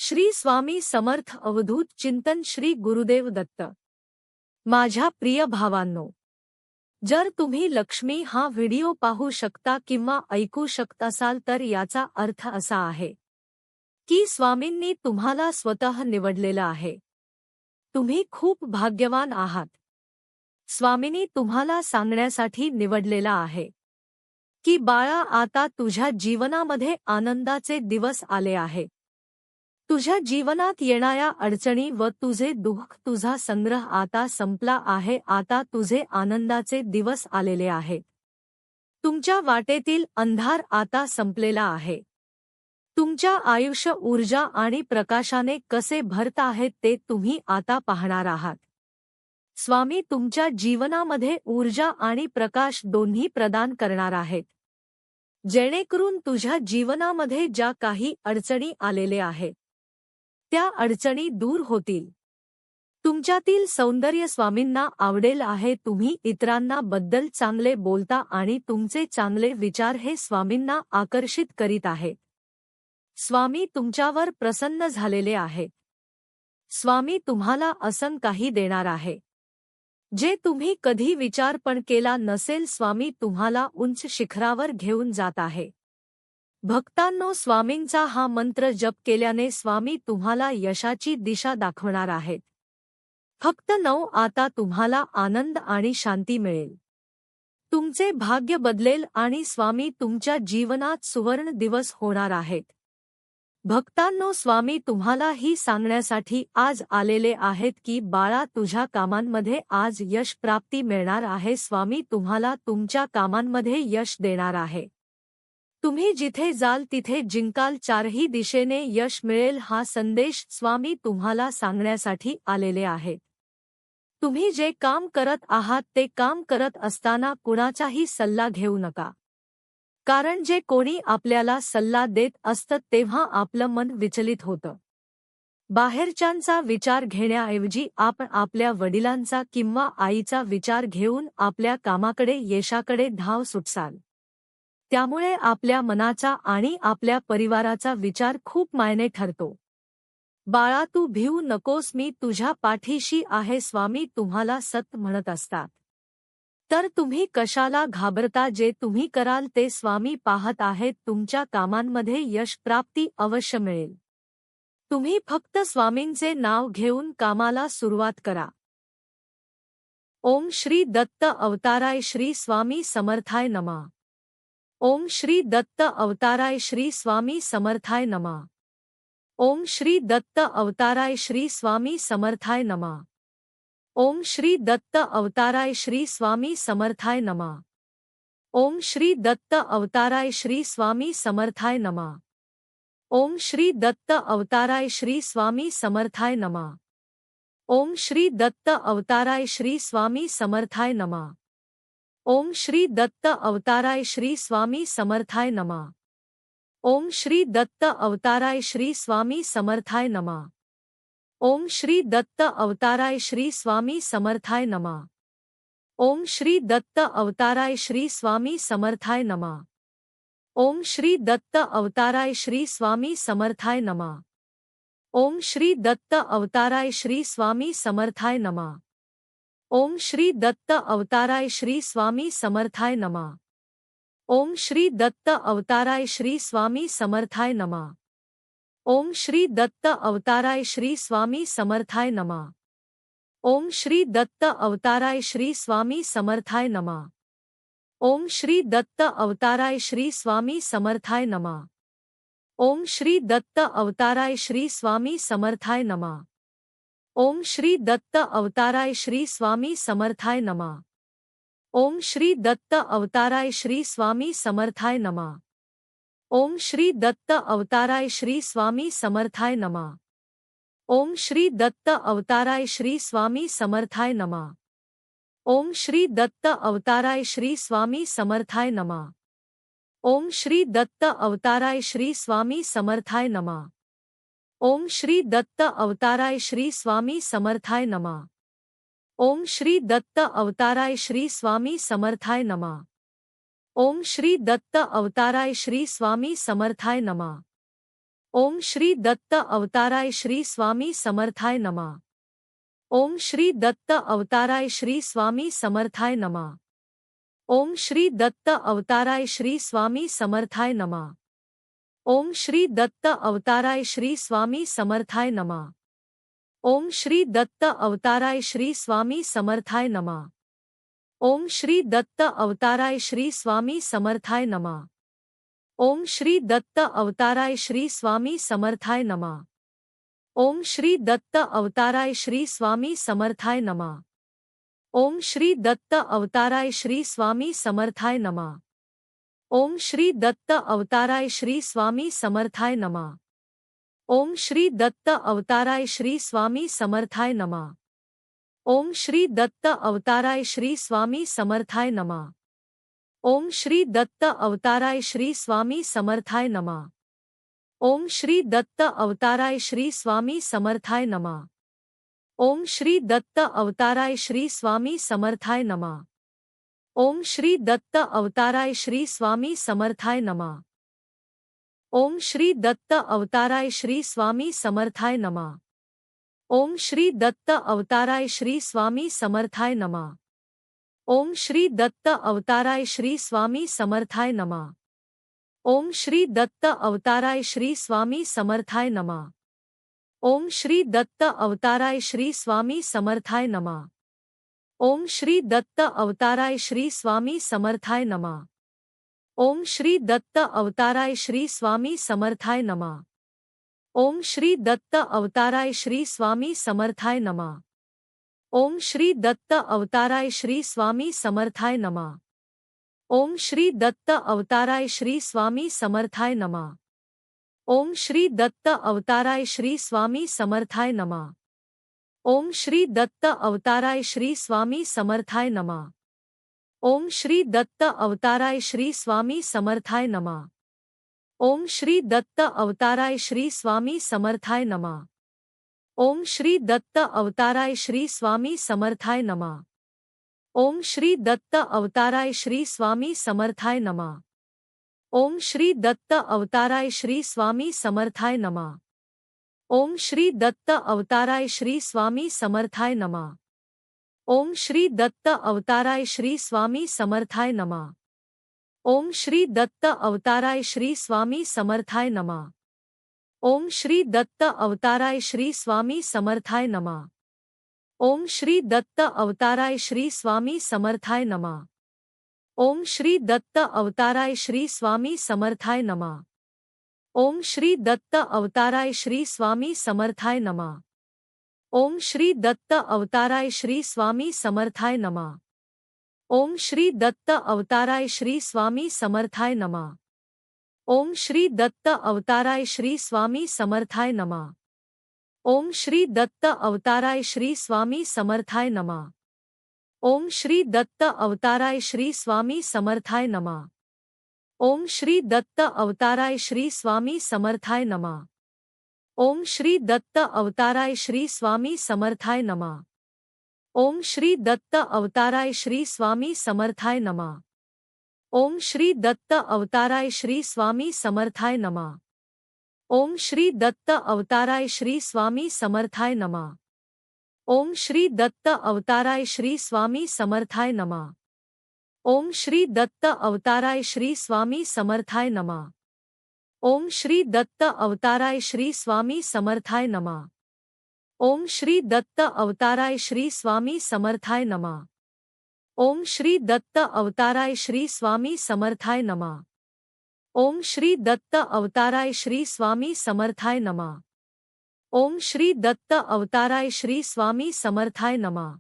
श्री स्वामी समर्थ अवधूत चिंतन श्री गुरुदेव दत्त। माझ्या प्रिय भावांनो, जर तुम्ही लक्ष्मी हा व्हिडिओ पाहू शकता किंवा ऐकू शकत असाल तर याचा अर्थ असा आहे की स्वामींनी तुम्हाला स्वतः निवडलेलं आहे। तुम्ही खूप भाग्यवान आहात। स्वामींनी तुम्हाला सांगण्यासाठी निवडलेला आहे की बाळा, आता तुझ्या जीवनामध्ये आनंदाचे दिवस आले आहेत। तुझ्या जीवनात येणाऱ्या अडचणी व तुझे दुःख, तुझा संग्रह आता संपला आहे। आता तुझे आनंदाचे दिवस आलेले आहेत। तुमच्या वाटेतील अंधार आता संपलेला आहे। तुमच्या आयुष्य ऊर्जा आणि प्रकाशाने कसे भरत आहेत ते तुम्ही आता पाहणार आहात। स्वामी तुमच्या जीवनामध्ये ऊर्जा आणि प्रकाश दोन्ही प्रदान करणार आहेत, जेणेकरून तुझ्या जीवनामध्ये ज्या काही अडचणी आलेल्या आहेत त्या अडचणी दूर होतील। तुमच्यातील सौंदर्य स्वामींना आवडेल आहे। तुम्ही इतरांना बद्दल चांगले बोलता आणि तुमचे चांगले विचार हे स्वामींना आकर्षित करीत आहेत। स्वामी तुमच्यावर प्रसन्न झालेले आहेत। स्वामी तुम्हाला असं काही देणार आहे जे तुम्ही कधी विचार पण केला नसेल। स्वामी तुम्हाला उंच शिखरावर घेऊन जात आहे। भक्तांनो, स्वामींचा हा मंत्र जप केल्याने स्वामी तुम्हाला यशाची दिशा दाखवणार आहेत। फक्त 9 आता तुम्हाला आनंद आणि शांती मिळेल। तुमचे भाग्य बदलेल आणि स्वामी तुमच्या जीवनात सुवर्ण दिवस होणार आहेत। भक्तांनो, स्वामी तुम्हाला ही सांगण्यासाठी आज आलेले आहेत की बाळा, तुझ्या कामांमध्ये आज यश प्राप्ती मिळणार आहे। स्वामी तुम्हाला तुमच्या कामांमध्ये यश देणार आहे। तुम्ही जिथे जाल तिथे जिंकाल। चारही दिशेने यश मिळेल हा संदेश स्वामी तुम्हाला सांगण्यासाठी आलेले आहेत। तुम्ही जे काम करत आहात ते काम करत असताना कुणाचाही सल्ला घेऊ नका, कारण जे कोणी आपल्याला सल्ला देत असतं तेव्हा आपलं मन विचलित होतं। बाहेरच्यांचा विचार घेण्याऐवजी आपण आपल्या वडिलांचा किंवा आईचा विचार घेऊन आपल्या कामाकडे, यशाकडे धाव सुटसाल। त्यामुळे आपल्या मनाचा आणि आपल्या परिवाराचा विचार खूप मायने ठरतो। बाळा, तू भिवू नकोस, मी तुझ्या पाठीशी आहे, स्वामी तुम्हाला सत म्हणत असतात। तर तुम्ही कशाला घाबरता? जे तुम्ही कराल ते स्वामी पाहत आहेत। तुमच्या कामांमध्ये यश प्राप्ती अवश्य मिळेल। तुम्ही फक्त स्वामींचे नाव घेऊन कामाला सुरुवात करा। ओम श्री दत्त अवताराय श्री स्वामी समर्थाय नमः। ओम श्री दत्त अवताराय श्री स्वामी समर्थाय नमः। ओम श्री दत्त अवताराय श्री स्वामी समर्थाय नमः। ओम श्री दत्त अवताराय श्री स्वामी समर्थाय नमः। ओम श्री दत्त अवताराय श्री स्वामी समर्थाय नमः। ओम श्री दत्त अवताराय श्री स्वामी समर्थाय नमः। ओम श्री दत्त अवताराय श्री स्वामी समर्थाय नमः। ओम श्री दत्त अवताराय श्री स्वामी समर्थाय नमः। ओम श्री दत्त अवताराय श्री स्वामी समर्थाय नमः। ओम श्री दत्त अवताराय श्री स्वामी समर्थाय नमः। ओम श्री दत्त अवताराय श्री स्वामी समर्थाय नमः। ओम श्री दत्त अवताराय श्री स्वामी समर्थाय नमः। ओम श्री दत्त अवताराय श्री स्वामी समर्थाय नमः। ओम श्री दत्त अवताराय श्री स्वामी समर्थाय नमः। ओम श्री दत्त अवताराय श्री स्वामी समर्थाय नमः। ओम श्री दत्त अवताराय श्री स्वामी समर्थाय नमः। ओम श्री दत्त अवताराय श्री स्वामी समर्थाय नमः। ओम श्री दत्त अवताराय श्री स्वामी समर्थाय नमः। ओम श्री दत्त अवताराय श्री स्वामी समर्थाय नमः। ओम श्री दत्त अवताराय श्री स्वामी समर्थाय नमः। ओम श्री दत्त अवताराय श्री स्वामी समर्थाय नमः। ओम श्री दत्त अवताराय श्री स्वामी समर्थाय नमः। ओम श्री दत्त अवताराय श्री स्वामी समर्थाय नमः। ओम श्री दत्त अवताराय श्री स्वामी समर्थाय नमः। ओम श्री दत्त अवताराय श्री स्वामी समर्थाय नमः। ओम श्री दत्त अवताराय श्री स्वामी समर्थाय नमः। ओम श्री दत्त अवताराय श्री स्वामी समर्थाय नमः। ओम श्री दत्त अवताराय श्री स्वामी समर्थाय नमः। ओम श्री दत्त अवताराय श्री स्वामी समर्थाय नमः। ओम श्री दत्त अवताराय श्री स्वामी समर्थाय नमः। ओम श्री दत्त अवताराय श्री स्वामी समर्थाय नमः। ओम श्री दत्त अवताराय श्री स्वामी समर्थाय नमः। ओम श्री दत्त अवताराय श्री स्वामी समर्थाय नमः। ओम श्री दत्त अवताराय श्री स्वामी समर्थाय नमः। ओम श्री दत्त अवताराय श्री स्वामी समर्थाय नमः। ओम श्री दत्त अवताराय श्री स्वामी समर्थाय नमः। ओम श्री दत्त अवताराय श्री स्वामी समर्थाय नमः। ओम श्री दत्त अवताराय श्री स्वामी समर्थाय नमः। ओम श्री दत्त अवताराय श्री स्वामी समर्थाय नमः। ओम श्री दत्त अवताराय श्री स्वामी समर्थाय नमः। ओम श्री दत्त अवताराय श्री स्वामी समर्थाय नमः। ओम श्री दत्त अवताराय श्री स्वामी समर्थाय नमः। ओम श्री दत्त अवताराय श्री स्वामी समर्थाय नमः। ओम श्री दत्त अवताराय श्री स्वामी समर्थाय नमः। ओम श्री दत्त अवताराय श्री स्वामी समर्थाय नमः। ओम श्री दत्त अवताराय श्री स्वामी समर्थाय नमः। ओम श्री दत्त अवताराय श्री स्वामी समर्थाय नमः। ओम श्री दत्त अवताराय श्री स्वामी समर्थाय नमः। ओम श्री दत्त अवताराय श्री स्वामी समर्थाय नमः। ओम श्री दत्त अवताराय श्री स्वामी समर्थाय नमः। ओम श्री दत्त अवताराय श्री स्वामी समर्थाय नमः। ओम श्री दत्त अवताराय श्री स्वामी समर्थाय नमः। ओम श्री दत्त अवताराय श्री स्वामी समर्थाय नमः। ओम श्री दत्त अवताराय श्री स्वामी समर्थाय नमः। ओम श्री दत्त अवताराय श्री स्वामी समर्थाय नमः। ओम श्री दत्त अवताराय श्री स्वामी समर्थाय नमः। ओम श्री दत्त अवताराय श्री स्वामी समर्थाय नमः। ओम श्री दत्त अवताराय श्री स्वामी समर्थाय नमः। ओम श्री दत्त अवताराय श्री स्वामी समर्थाय नमः। ओम श्री दत्त अवताराय श्री स्वामी समर्थाय नमः। ओम श्री दत्त अवताराय श्री स्वामी समर्थाय नमः। ओम श्री दत्त अवताराय श्री स्वामी समर्थाय नमः। ओम श्री दत्त अवताराय श्री स्वामी समर्थाय नमः। ओम श्री दत्त अवताराय श्री स्वामी समर्थाय नमः। ओम श्री दत्त अवताराय श्री स्वामी समर्थाय नमः। ओम श्री दत्त अवताराय श्री स्वामी समर्थाय नमः। ओम श्री दत्त अवताराय श्री स्वामी समर्थाय नमः। ओम श्री दत्त अवताराय श्री स्वामी समर्थाय नमः। ओम श्री दत्त अवताराय श्री स्वामी समर्थाय नमः। ओम श्री दत्त अवताराय श्री स्वामी समर्थाय नमः। ओम श्री दत्त अवताराय श्री स्वामी समर्थाय नमः। ओम श्री दत्त अवताराय श्री स्वामी समर्थाय नमः। ओम श्री दत्त अवताराय श्री स्वामी समर्थाय नमः। ओम श्री दत्त अवताराय श्री स्वामी समर्थाय नमः। ओम श्री दत्त अवताराय श्री स्वामी समर्थाय नमः। ओम श्री दत्त अवताराय श्री स्वामी समर्थाय नमः। ओम श्री दत्त अवताराय श्री स्वामी समर्थाय नमः। ओम श्री दत्त अवताराय श्री स्वामी समर्थाय नमः। ओम श्री दत्त अवताराय श्री स्वामी समर्थाय नमः। ओम श्री दत्त अवताराय श्री स्वामी समर्थाय नमः। ओम श्री दत्त अवताराय श्री स्वामी समर्थाय नमः। ओम श्री दत्त अवताराय श्री स्वामी समर्थाय नमः। ओम श्री दत्त अवताराय श्री स्वामी समर्थाय नमः। ओम श्री दत्त अवताराय श्री स्वामी समर्थाय नमः। ओम श्री दत्त अवताराय श्री स्वामी समर्थाय नमः।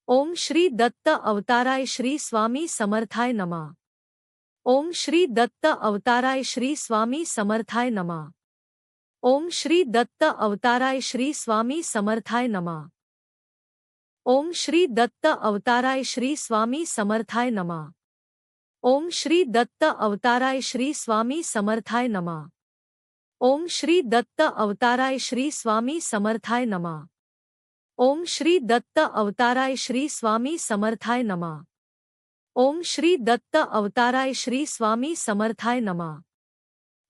ओम श्री दत्त अवताराय श्री स्वामी समर्थाय नमः। ओम श्री दत्त अवताराय श्री स्वामी समर्थाय नमः। ओम श्री दत्त अवताराय श्री स्वामी समर्थाय नमः। ओम श्री दत्त अवताराय श्री स्वामी समर्थाय नमः। ओम श्री दत्त अवताराय श्री स्वामी समर्थाय नमः। ओम श्री दत्त अवताराय श्री स्वामी समर्थाय नमः। ओम श्री दत्त अवताराय श्री स्वामी समर्थाय नमः। ओम श्री दत्त अवताराय श्री स्वामी समर्थाय नमः।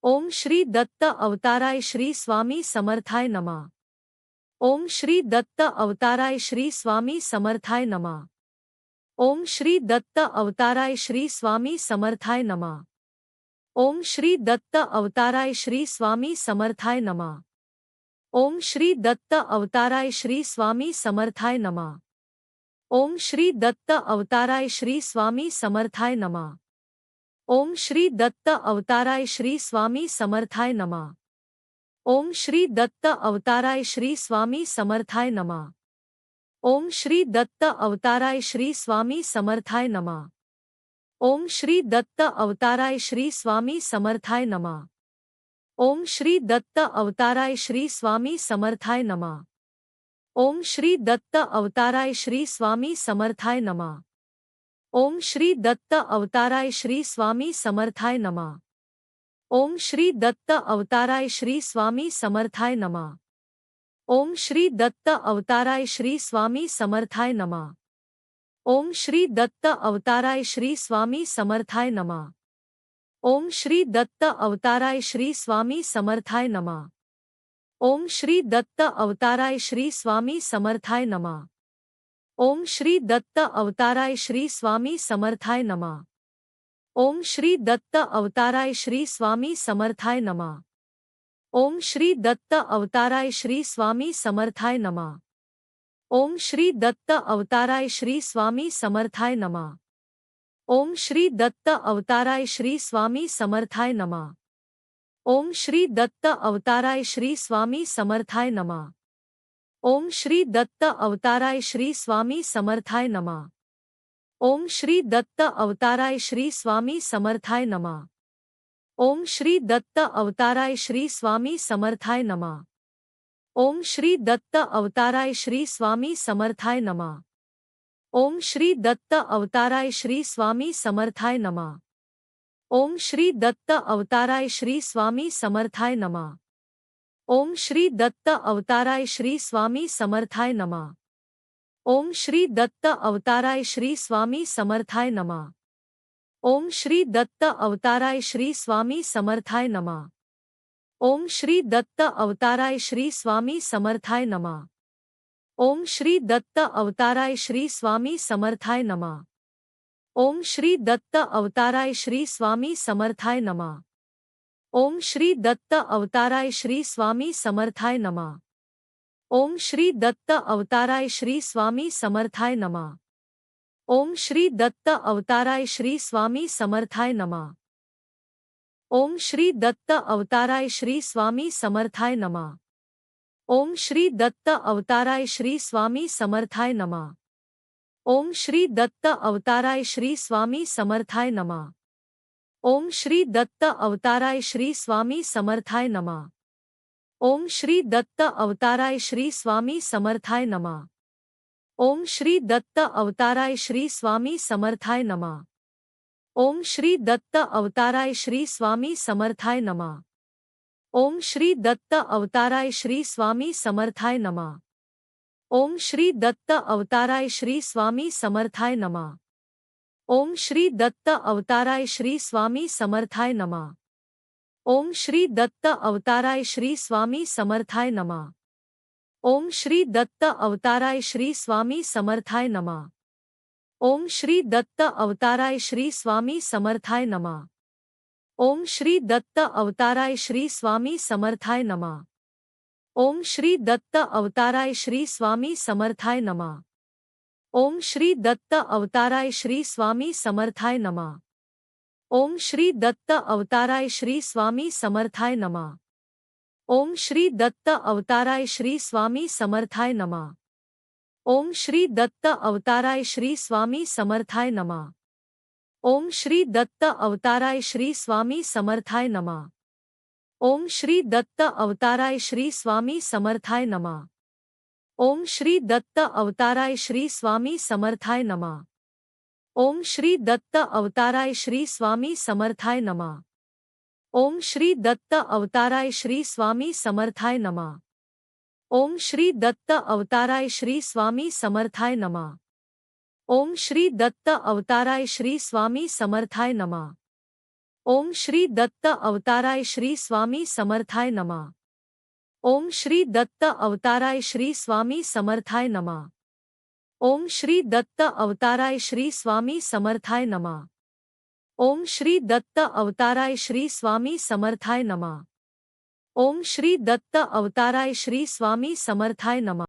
ओम श्री दत्त अवताराय श्री स्वामी समर्थाय नमः। ओम श्री दत्त अवताराय श्री स्वामी समर्थाय नमः। ओम श्री दत्त अवताराय श्री स्वामी समर्थाय नमः। ओम श्री दत्त अवताराय श्री स्वामी समर्थाय नमः। ओम श्री दत्त अवताराय श्री स्वामी समर्थाय नमः। ओम श्री दत्त अवताराय श्री स्वामी समर्थाय नमः। ओम श्री दत्त अवताराय श्री स्वामी समर्थाय नमः। ओम श्री दत्त अवताराय श्री स्वामी समर्थाय नमः। ओम श्री दत्त अवताराय श्री स्वामी समर्थाय नमः। ओम श्री दत्त अवताराय श्री स्वामी समर्थाय नमः। ओम श्री दत्त अवताराय श्री स्वामी समर्थाय नमः। ओम श्री दत्त अवताराय श्री स्वामी समर्थाय नमः। ओम श्री दत्त अवताराय श्री स्वामी समर्थाय नमः। ओम श्री दत्त अवताराय श्री स्वामी समर्थाय नमः। ओम श्री दत्त अवताराय श्री स्वामी समर्थाय नमः। ओम श्री दत्त अवताराय श्री स्वामी समर्थाय नमः। ओम श्री दत्त अवताराय श्री स्वामी समर्थाय नमः। ओम श्री दत्त अवताराय श्री स्वामी समर्थाय नमः। ओम श्री दत्त अवताराय श्री स्वामी समर्थाय नमः। ओम श्री दत्त अवताराय श्री स्वामी समर्थाय नमः। ओम श्री दत्त अवताराय श्री स्वामी समर्थाय नमः। ओम श्री दत्त अवताराय श्री स्वामी समर्थाय नमः। ओम श्री दत्त अवताराय श्री स्वामी समर्थाय नमः। ओम श्री दत्त अवताराय श्री स्वामी समर्थाय नमः। ओम श्री दत्त अवताराय श्री स्वामी समर्थाय नमः। ओम श्री दत्त अवताराय श्री स्वामी समर्थाय नमः। ओम श्री दत्त अवताराय श्री स्वामी समर्थाय नमः। ओम श्री दत्त अवताराय श्री स्वामी समर्थाय नमः। ओम श्री दत्त अवताराय श्री स्वामी समर्थाय नमः। ओम श्री दत्त अवताराय श्री स्वामी समर्थाय नमः। ओम श्री दत्त अवताराय श्री स्वामी समर्थाय नमः। ओम श्री दत्त अवताराय श्री स्वामी समर्थाय नमः। ओम श्री दत्त अवताराय श्री स्वामी समर्थाय नमः। ओम श्री दत्त अवताराय श्री स्वामी समर्थाय नमः। ओम श्री दत्त अवताराय श्री स्वामी समर्थाय नमः। ओम श्री दत्त अवताराय श्री स्वामी समर्थाय नमः। ओम श्री दत्त अवताराय श्री स्वामी समर्थाय नमः। ओम श्री दत्त अवताराय श्री स्वामी समर्थाय नमः। ओम श्री दत्त अवताराय श्री स्वामी समर्थाय नमः। ओम श्री दत्त अवताराय श्री स्वामी समर्थाय नमः। ओम श्री दत्त अवताराय श्री स्वामी समर्थाय नमः। ओम श्री दत्त अवताराय श्री स्वामी समर्थाय नमः। ओम श्री दत्त अवताराय श्री स्वामी समर्थाय नमः। ओम श्री दत्त अवताराय श्री स्वामी समर्थाय नमः। ओम श्री दत्त अवताराय श्री स्वामी समर्थाय नमः। ओम श्री दत्त अवताराय श्री स्वामी समर्थाय नमः। ओम श्री दत्त अवताराय श्री स्वामी समर्थाय नमः। ओम श्री दत्त अवताराय श्री स्वामी समर्थाय नमः। ओम श्री दत्त अवताराय श्री स्वामी समर्थाय नमः। ओम श्री दत्त अवताराय श्री स्वामी समर्थाय नमः। ओम श्री दत्त अवताराय श्री स्वामी समर्थाय नमः। ओम श्री दत्त अवताराय श्री स्वामी समर्थाय नमः। ओम श्री दत्त अवताराय श्री स्वामी समर्थाय नमः। ओम श्री दत्त अवताराय श्री स्वामी समर्थाय नमः। ओम श्री दत्त अवताराय श्री स्वामी समर्थाय नमः। ओम श्री दत्त अवताराय श्री स्वामी समर्थाय नमः। ओम श्री दत्त अवताराय श्री स्वामी समर्थाय नमः। ओम श्री दत्त अवताराय श्री स्वामी समर्थाय नमः। ओम श्री दत्त अवताराय श्री स्वामी समर्थाय नमः। ओम श्री दत्त अवताराय श्री स्वामी समर्थाय नमः। ओम श्री दत्त अवताराय श्री स्वामी समर्थाय नमः। ओम श्री दत्त अवताराय श्री स्वामी समर्थाय नमः। ओम श्री दत्त अवताराय श्री स्वामी समर्थाय नमः। ओम श्री दत्त अवताराय श्री स्वामी समर्थाय नमः। ओम श्री दत्त अवताराय श्री स्वामी समर्थाय नमः। ओम श्री दत्त अवताराय श्री स्वामी समर्थाय नमः। ओम श्री दत्त अवताराय श्री स्वामी समर्थाय नमः। ओम श्री दत्त अवताराय श्री स्वामी समर्थाय नमः। ओम श्री दत्त अवताराय श्री स्वामी समर्थाय नमः। ओम श्री दत्त अवताराय श्री स्वामी समर्थाय नमः।